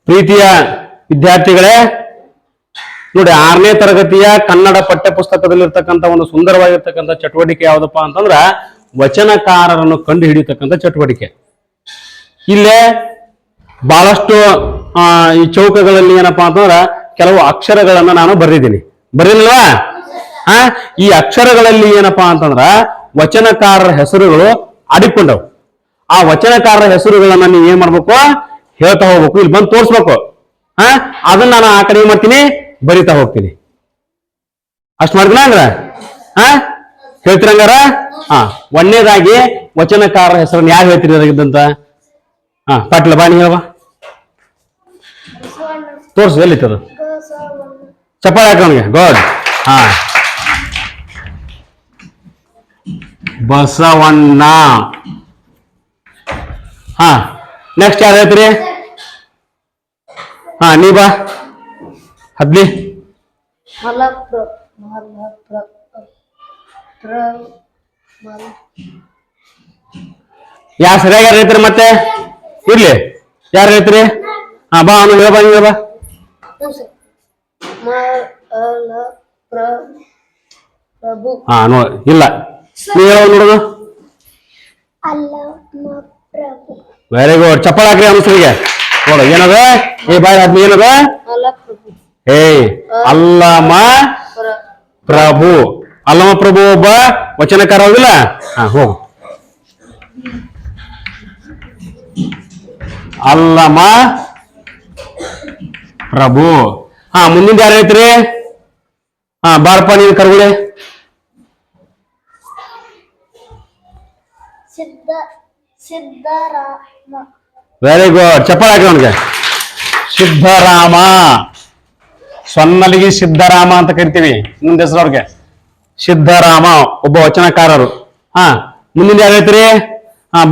ಪ್ರೀತಿಯ ವಿದ್ಯಾರ್ಥಿಗಳೇ, ನೋಡಿ 6ನೇ ತರಗತಿಯ ಕನ್ನಡ ಪಠ್ಯ ಪುಸ್ತಕದಲ್ಲಿರ್ತಕ್ಕಂಥ ಒಂದು ಸುಂದರವಾಗಿರ್ತಕ್ಕಂಥ ಚಟುವಟಿಕೆ ಯಾವ್ದಪ್ಪ ಅಂತಂದ್ರ ವಚನಕಾರರನ್ನು ಕಂಡು ಹಿಡಿಯತಕ್ಕಂಥ ಚಟುವಟಿಕೆ. ಇಲ್ಲೇ ಬಹಳಷ್ಟು ಈ ಚೌಕಗಳಲ್ಲಿ ಏನಪ್ಪಾ ಅಂತಂದ್ರ ಕೆಲವು ಅಕ್ಷರಗಳನ್ನ ನಾನು ಬರೆದಿದ್ದೀನಿ. ಬರೀಲ್ವಾ? ಈ ಅಕ್ಷರಗಳಲ್ಲಿ ಏನಪ್ಪಾ ಅಂತಂದ್ರ ವಚನಕಾರರ ಹೆಸರುಗಳು ಆಡಿಕೊಂಡವು. ಆ ವಚನಕಾರರ ಹೆಸರುಗಳನ್ನ ನೀವು ಏನ್ ಮಾಡ್ಬೇಕು, ಹೇಳ್ತಾ ಹೋಗ್ಬೇಕು, ಇಲ್ಲಿ ಬಂದು ತೋರಿಸ್ಬೇಕು. ಅದನ್ನ ನಾನು ಆ ಕಡೆ ಮಾಡ್ತೀನಿ, ಬರಿತಾ ಹೋಗ್ತೀನಿ. ಅಷ್ಟ್ ಮಾಡ್ತೀನಿ ಅಂದ್ರ ಹೇಳ್ತೀರಂಗಾರ. ಒಂದನೇದಾಗಿ ವಚನಕಾರರ ಹೆಸರನ್ನ ಯಾರು ಹೇಳ್ತೀರಿ ಅದಾಗಿದ್ದಂತ? ಪಾಟ್ಲ ಬಾಣಿ ಹೇಳುವ, ತೋರ್ಸು ಎಲ್ಲಿತ್ತದು, ಚಪ್ಪಾಳೆ ಹಾಕೋನಿಗೆ. ಗೋಡ್. ಬಸವಣ್ಣ. ನೆಕ್ಸ್ಟ್ ಯಾರು ಹೇಳ್ತೀರಿ? ನೀ ಬಾ ಹದ್ಲಿ. ಯಾರು ಸರಿಯಾಗಿ ಯಾರು ಹೇಳ್ತೀರಿ? ಮತ್ತೆ ಇರ್ಲಿ, ಯಾರು ಹೇಳ್ತೀರಿ? ಬಾ ಅವನು ಹೇಳ, ಬಾ ನೀ ಬಾ. ನೋಡಿ, ಇಲ್ಲ ನೀ ಹೇಳ ನೋಡೋದು. Very good. ಚಪ್ಪಾಳೆ ಹಾಕ್ರಿ ಅನುಸರಿಗೆ. ನೋಡು ಏನದ, ಏ ಬಾಯ್ ಆದ್ಮಿ ಏನದ? ಅಲ್ಲಮ ಪ್ರಭು. ಅಲ್ಲಮ ಪ್ರಭು ಒಬ್ಬ ವಚನಕಾರ ಹೋಗಿಲ್ಲ. ಹೋಗು. ಅಲ್ಲಮ ಪ್ರಭು. ಮುಂದಿನ ಯಾರು ಹೇಳ್ತೀರಿ? ಬಾರಪ್ಪ ನೀನು ಕರ್ಗುಳೆ. Very good. ಚಪ್ಪಾಳೆ ಹಾಕಿ ಅವನಿಗೆ. ಸಿದ್ಧರಾಮ. ಸೊನ್ನಲಿಗೆ ಸಿದ್ಧರಾಮ ಅಂತ ಕರಿತೀವಿ. ಮುಂದೆ ಹೆಸರು ಅವ್ರಿಗೆ ಸಿದ್ಧರಾಮ, ಒಬ್ಬ ವಚನಕಾರರು. ಮುಂದಿನ ಯಾರು ಹೇಳ್ತೀರಿ?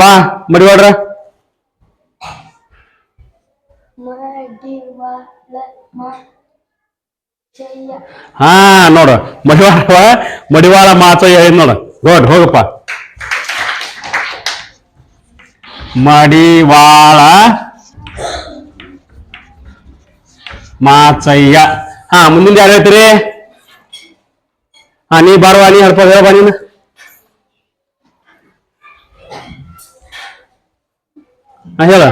ಬಾ ಮಡಿವಾಡ್ರ. ನೋಡು, ಮಡಿವಾಳ ಮಾಚಯ್ಯ ನೋಡು. ಗೋಡ್, ಹೋಗಪ್ಪ. ಮಡಿವಾಳ ಮಾಚಯ್ಯ. ಮುಂದಿನ ಯಾರು ಹೇಳ್ತೀರಿ? ನೀ ಬಾರವಾ, ನೀ ಹೇಳ್ಪ, ಹೇಳ ಬಾ ನೀನು. ಹೇಳ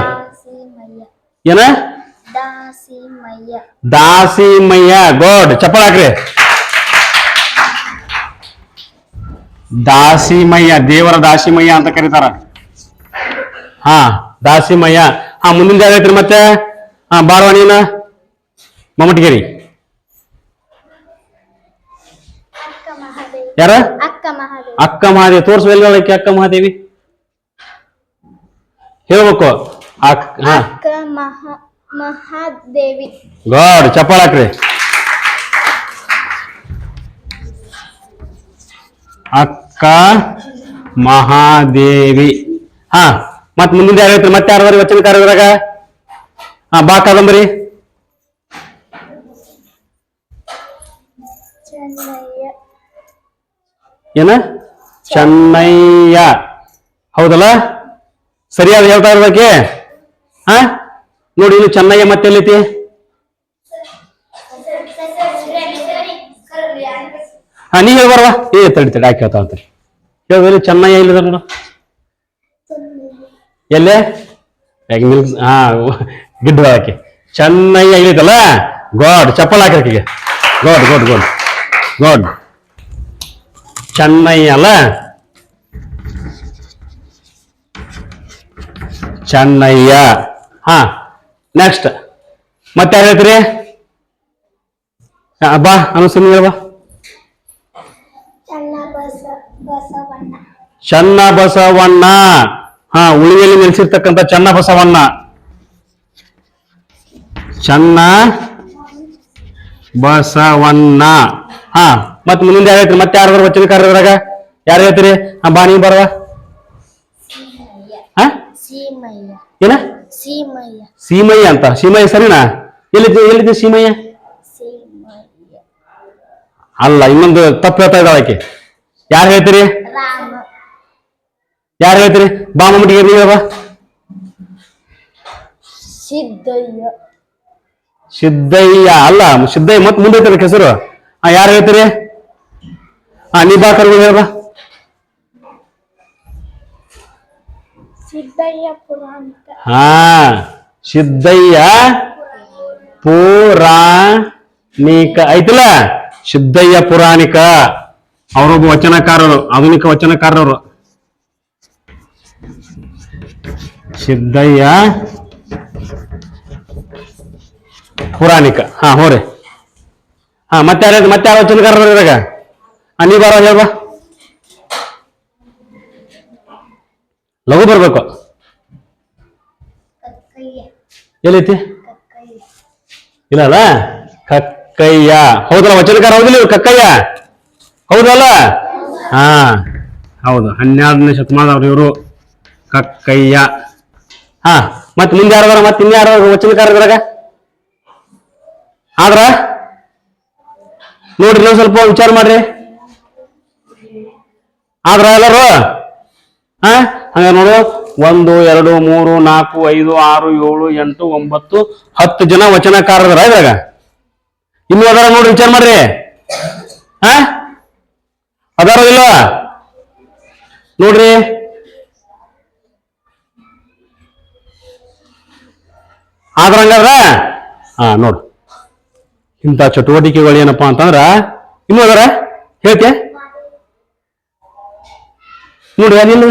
ಏನ? ದಾಸಿಮಯ್ಯ. ಗೋಡ್. ಚಪ್ಪಾಳೆ ಹಾಕ್ರಿ. ದಾಸಿಮಯ್ಯ, ದೇವರ ದಾಸಿಮಯ್ಯ ಅಂತ ಕರೀತಾರ. ದಾಸಿಮಯ್ಯ. ಮುಂದಿನ ಯಾರು ಹೇಳ್ತೀರಿ ಮತ್ತೆ? ಬಾರವಾ ನೀನ. ಮಮ್ಮಟಿಗೇರಿ. ಯಾರ? ಅಕ್ಕ ಮಹಾದೇವಿ. ತೋರ್ಸುವಲ್ವಕ್ಕೆ ಅಕ್ಕ ಮಹಾದೇವಿ ಹೇಳ್ಬೇಕು. ಮಹಾದೇವಿ. ಗಾಡ್. ಚಪ್ಪಾಳೆ ಹಾಕ್ರಿ. ಅಕ್ಕ ಮಹಾದೇವಿ. ಮತ್ ಮುಂದಿನ ಯಾರು ಹೇಳ್ತೀರಿ? ಮತ್ತೆ ಯಾರು ವಚನಕಾರರಾಗ? ಬಾ ಕಾದಂಬರಿ. ಏನ? ಚೆನ್ನಯ್ಯ. ಹೌದಲ್ಲ? ಸರಿಯಾದ ಹೇಳ್ತಾ ಇರೋದಕ್ಕೆ. ನೋಡಿ, ಇನ್ನು ಚೆನ್ನಯ್ಯ ಮತ್ತೆ ಎಲ್ಲೈತಿ? ನೀ ಹೇಳ್ಬಾರ್ವಾ? ತಡಿ ಹಾಕಿ ಹೇಳ್ತಾ ಅಂತಾರೆ. ಹೇಳಿ, ಚೆನ್ನಯ್ಯ ಇಲ್ಲದ ನೋಡು. ಎಲ್ಲೇ? ಗಿಡ್ಡ ಹಾಕಿ ಚೆನ್ನಯ್ಯ ಇಲ್ಲೈತಲ್ಲ. ಗಾಡ್. ಚಪ್ಪಲ್ ಹಾಕಿಗೆ. ಗೋಡ್ ಗೋಡ್ ಗೋಡ್ ಗೋಡ್. ಚೆನ್ನಯ್ಯ ಅಲ್ಲ, ಚೆನ್ನಯ್ಯ. ನೆಕ್ಸ್ಟ್ ಮತ್ತೆ ಯಾರು ಹೇಳ್ತೀರಿ? ಬಾ ಅನುಸರಿ ಹೇಳ್ಬಾ. ಚನ್ನ ಬಸವಣ್ಣ. ಉಳಿಯಲ್ಲಿ ನೆಲೆಸಿರ್ತಕ್ಕಂಥ ಚನ್ನ ಬಸವಣ್ಣ. ಚನ್ನ ಬಸವಣ್ಣ. ಮತ್ ಮುಂದಿನ ಯಾರು ಹೇಳ್ತೀರಿ? ಮತ್ತೆ ಯಾರು ವಚನಕಾರರಾಗ ಯಾರು ಹೇಳ್ತೀರಿ? ಬಾ ನೀ ಬರವಾ. ಏನ? ಸೀಮಯ್ಯ ಅಂತ. ಸೀಮಯ್ಯ ಸರಿನಾ? ಎಲ್ಲಿದ್ದೆ ಸೀಮಯ್ಯ? ಅಲ್ಲ, ಇನ್ನೊಂದು ತಪ್ಪು ಹೇಳ್ತಾ ಇದ್ದಾಳೆ ಆಕೆ. ಯಾರು ಹೇಳ್ತೀರಿ? ಯಾರು ಹೇಳ್ತೀರಿ? ಬಾ ಮಮ್ಮಟಿಗೆ. ನೀವ ಸಿದ್ದಯ್ಯ. ಸಿದ್ದಯ್ಯ ಅಲ್ಲ, ಸಿದ್ದಯ್ಯ ಮತ್ ಮುಂದೆ ಐತೆ ಹೆಸರು. ಯಾರು ಹೇಳ್ತೀರಿ? ನೀ ಬಾ ಕರ್ಗು ಹೇಳ್ಬಾ. ಸಿದ್ದಯ್ಯ ಪುರಾಣಿಕ. ಸಿದ್ದಯ್ಯ ಪುರಾಣಿಕ ಐತಿಲ್ಲ, ಸಿದ್ದಯ್ಯ ಪುರಾಣಿಕ. ಅವರೊಬ್ಬ ವಚನಕಾರರು, ಆಧುನಿಕ ವಚನಕಾರರು. ಸಿದ್ದಯ್ಯ ಪುರಾಣಿಕ. ಹೋರಿ. ಮತ್ತೆ ಯಾರು ವಚನಕಾರರು ಇದ್ರಾಗ? ನೀ ಬಾರ ಹೇಳ್ಬಾ. ಲಘು ಬರ್ಬೇಕು. ಎಲ್ಲೈತಿ? ಇಲ್ಲ ಅಲ್ಲ, ಕಕ್ಕಯ್ಯ. ಹೌದಲ್ಲ, ವಚನಕಾರ ಹೌದಿಲ್ಲ ಇವ್ರು? ಕಕ್ಕಯ್ಯ ಹೌದಲ್ಲ? ಹೌದು, 12ನೇ ಶತಮಾನದವ್ರು ಇವರು, ಕಕ್ಕಯ್ಯ. ಮತ್ ಮುಂದೆ ಯಾರು? ಮತ್ತೆ ಇನ್ಯಾರು ವಚನಕಾರ ಇದ್ರಾಗ? ಆದ್ರ ನೋಡ್ರಿ, ಇನ್ನೊಂದ್ ಸ್ವಲ್ಪ ವಿಚಾರ ಮಾಡ್ರಿ. ಆದ್ರ ಎಲ್ಲರೂ ಹಂಗ ನೋಡು, 1 2 3 4 5 6 7 8 9 10 ಜನ ವಚನಕಾರರ ಇದ್ರಾಗ. ಇನ್ನು ಅದಾರ ನೋಡಿ, ವಿಚಾರ ಮಾಡ್ರಿ. ಅದಾರ ಇಲ್ಲ ನೋಡ್ರಿ. ಆದ್ರ ಹಂಗಾದ್ರ ನೋಡು, ಇಂಥ ಚಟುವಟಿಕೆಗಳು ಏನಪ್ಪಾ ಅಂತಂದ್ರ ಇನ್ನೂ ಅದರ ಹೇಳ್ತೆ ನೋಡಿ. ಅದಿಲ್ಲ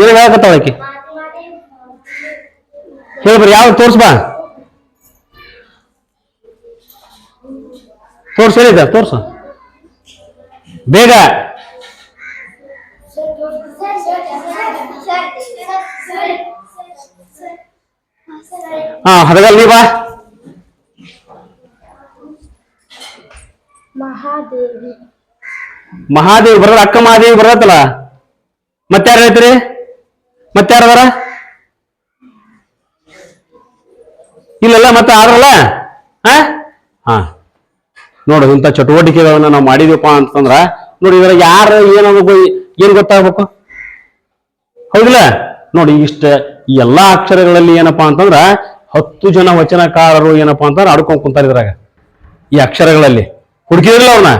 ಏನ ಹೇಳಕತ್ತಾಳ ಆಕಿ? ಹೇಳ್ಬರಿ, ಯಾವ ತೋರ್ಸ್ಬಾ. ತೋರ್ಸ್, ಹೇಳಿದ ತೋರ್ಸು ಬೇಗ. ಹದಗಲ್ ನೀ ಬಾ. ಮಹಾದೇವಿ. ಮಹಾದೇವಿ ಬರೋದ, ಅಕ್ಕ ಮಹಾದೇವಿ ಬರತ್ತಲ್ಲ. ಮತ್ತಾರು ಹೇಳ್ತೀರಿ? ಮತ್ತಾರು ಅದಾರ? ಇಲ್ಲಲ್ಲ, ಮತ್ತೆ ಆದ್ರಲ್ಲ. ನೋಡು, ಇಂಥ ಚಟುವಟಿಕೆಗಳನ್ನ ನಾವು ಮಾಡಿದೀವಪ್ಪ ಅಂತಂದ್ರ ನೋಡಿ, ಇದ್ರ ಯಾರು ಏನ್ ಗೊತ್ತಾಗ್ಬೇಕು? ಹೌದಿಲ್ಲ? ನೋಡಿ, ಈ ಎಲ್ಲಾ ಅಕ್ಷರಗಳಲ್ಲಿ ಏನಪ್ಪಾ ಅಂತಂದ್ರ 10 ಜನ ವಚನಕಾರರು ಏನಪ್ಪಾ ಅಂತಂದ್ರ ಆಡ್ಕೊಂಡ್ ಕುಂತಾರ ಇದ್ರಾಗ. ಈ ಅಕ್ಷರಗಳಲ್ಲಿ ಹುಡುಕಿದ್ರಲ್ಲ ಅವ್ರನ್ನ.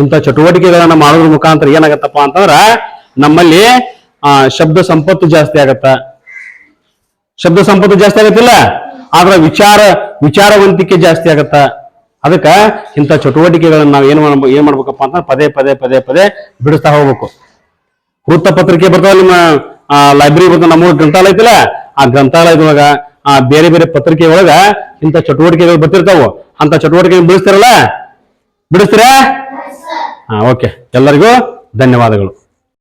ಇಂಥ ಚಟುವಟಿಕೆಗಳನ್ನ ಮಾಡೋದ್ರ ಮುಖಾಂತರ ಏನಾಗತ್ತಪ್ಪ ಅಂತಂದ್ರ ನಮ್ಮಲ್ಲಿ ಶಬ್ದ ಸಂಪತ್ತು ಜಾಸ್ತಿ ಆಗತ್ತ. ಶಬ್ದ ಸಂಪತ್ತು ಜಾಸ್ತಿ ಆಗತ್ತಿಲ್ಲ, ಆದ್ರ ವಿಚಾರವಂತಿಕೆ ಜಾಸ್ತಿ ಆಗತ್ತ. ಅದಕ್ಕ ಇಂಥ ಚಟುವಟಿಕೆಗಳನ್ನ ನಾವು ಏನ್ ಮಾಡ್ಬೇಕಪ್ಪ ಅಂತ ಪದೇ ಪದೇ ಪದೇ ಪದೇ ಬಿಡಿಸ್ತಾ ಹೋಗ್ಬೇಕು. ವೃತ್ತಪತ್ರಿಕೆ ಬರ್ತಾವ, ನಿಮ್ಮ ಲೈಬ್ರರಿ ಬರ್ತಾವ, ನಮ್ಮ ಗ್ರಂಥಾಲಯ ಐತಿಲ್ಲ, ಆ ಗ್ರಂಥಾಲಯದೊಳಗ ಬೇರೆ ಬೇರೆ ಪತ್ರಿಕೆ ಒಳಗ ಇಂಥ ಚಟುವಟಿಕೆಗಳು ಬರ್ತಿರ್ತಾವ. ಅಂತ ಚಟುವಟಿಕೆ ಬಿಡಿಸ್ತೀರಲ್ಲ? ಬಿಡಿಸ್ತೀರಾ? ಓಕೆ, ಎಲ್ಲರಿಗೂ ಧನ್ಯವಾದಗಳು.